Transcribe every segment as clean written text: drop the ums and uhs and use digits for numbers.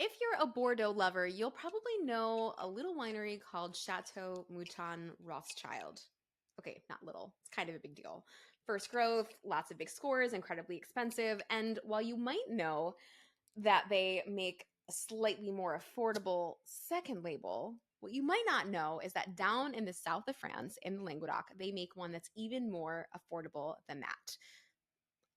if you're a Bordeaux lover, you'll probably know a little winery called Chateau Mouton Rothschild. Okay, not little. It's kind of a big deal. First growth, lots of big scores, incredibly expensive. And while you might know that they make a slightly more affordable second label, what you might not know is that down in the south of France, in Languedoc, they make one that's even more affordable than that.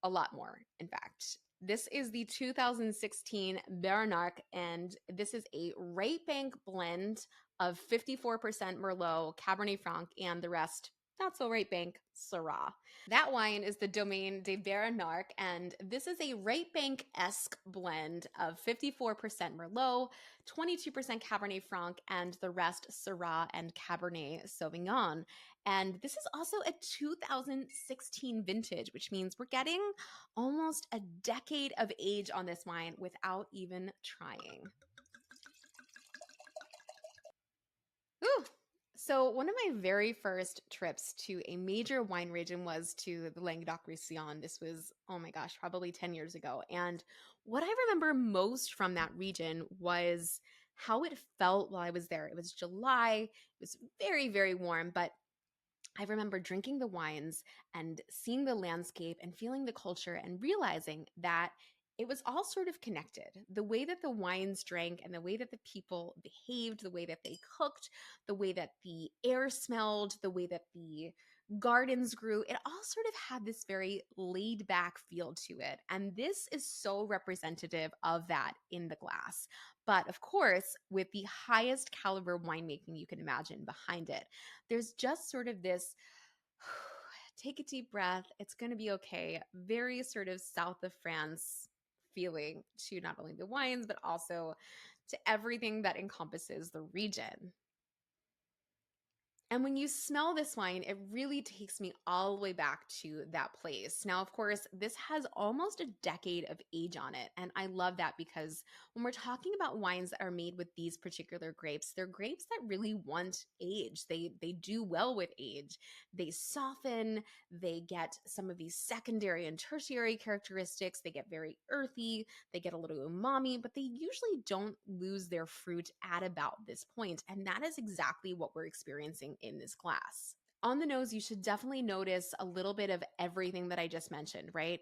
A lot more, in fact. This is the 2016 Baronarques, and this is a Right Bank blend of 54% Merlot, Cabernet Franc, and the rest not so Right Bank Syrah. That wine is the Domaine de Baronarques, and this is a Right Bank-esque blend of 54% Merlot, 22% Cabernet Franc, and the rest Syrah and Cabernet Sauvignon. And this is also a 2016 vintage, which means we're getting almost a decade of age on this wine without even trying. Ooh. So one of my very first trips to a major wine region was to the Languedoc-Roussillon. This was, oh my gosh, probably 10 years ago. And what I remember most from that region was how it felt while I was there. It was July. It was very, very warm, but I remember drinking the wines and seeing the landscape and feeling the culture and realizing that it was all sort of connected. The way that the wines drank and the way that the people behaved, the way that they cooked, the way that the air smelled, the way that the gardens grew, it all sort of had this very laid back feel to it. And this is so representative of that in the glass. But of course, with the highest caliber winemaking you can imagine behind it, there's just sort of this take a deep breath, it's going to be okay, very sort of south of France feeling to not only the wines, but also to everything that encompasses the region. And when you smell this wine, it really takes me all the way back to that place. Now, of course, this has almost a decade of age on it. And I love that because when we're talking about wines that are made with these particular grapes, they're grapes that really want age. They do well with age. They soften, they get some of these secondary and tertiary characteristics. They get very earthy, they get a little umami, but they usually don't lose their fruit at about this point. And that is exactly what we're experiencing in this glass. On the nose, you should definitely notice a little bit of everything that I just mentioned, right?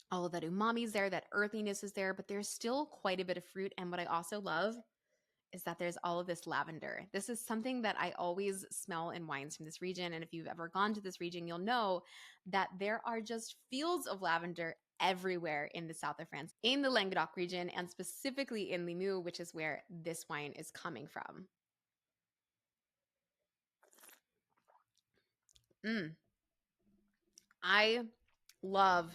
All of that umami is there, that earthiness is there, but there's still quite a bit of fruit. And what I also love is that there's all of this lavender. This is something that I always smell in wines from this region. And if you've ever gone to this region, you'll know that there are just fields of lavender everywhere in the south of France, in the Languedoc region, and specifically in Limoux, which is where this wine is coming from. Mm. I love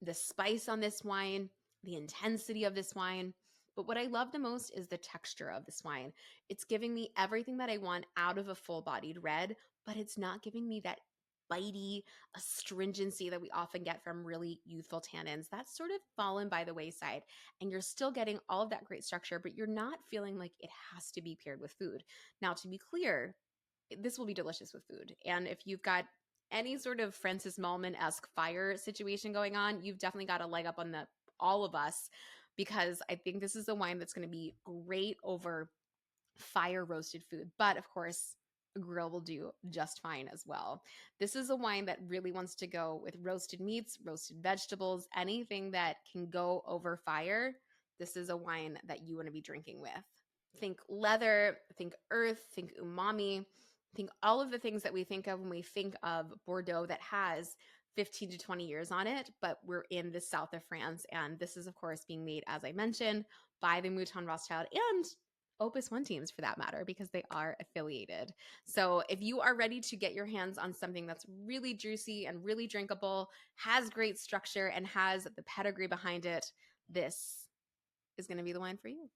the spice on this wine, the intensity of this wine. But what I love the most is the texture of this wine. It's giving me everything that I want out of a full bodied red, but it's not giving me that bitey astringency that we often get from really youthful tannins. That's sort of fallen by the wayside. And you're still getting all of that great structure, but you're not feeling like it has to be paired with food. Now, to be clear, this will be delicious with food. And if you've got any sort of Francis Mallmann-esque fire situation going on, you've definitely got a leg up on the all of us, because I think this is a wine that's going to be great over fire roasted food. But of course, a grill will do just fine as well. This is a wine that really wants to go with roasted meats, roasted vegetables, anything that can go over fire. This is a wine that you want to be drinking with. Think leather, think earth, think umami, think all of the things that we think of when we think of Bordeaux that has 15 to 20 years on it, but we're in the south of France. And this is, of course, being made, as I mentioned, by the Mouton Rothschild and Opus One teams for that matter, because they are affiliated. So if you are ready to get your hands on something that's really juicy and really drinkable, has great structure, and has the pedigree behind it, this is going to be the wine for you.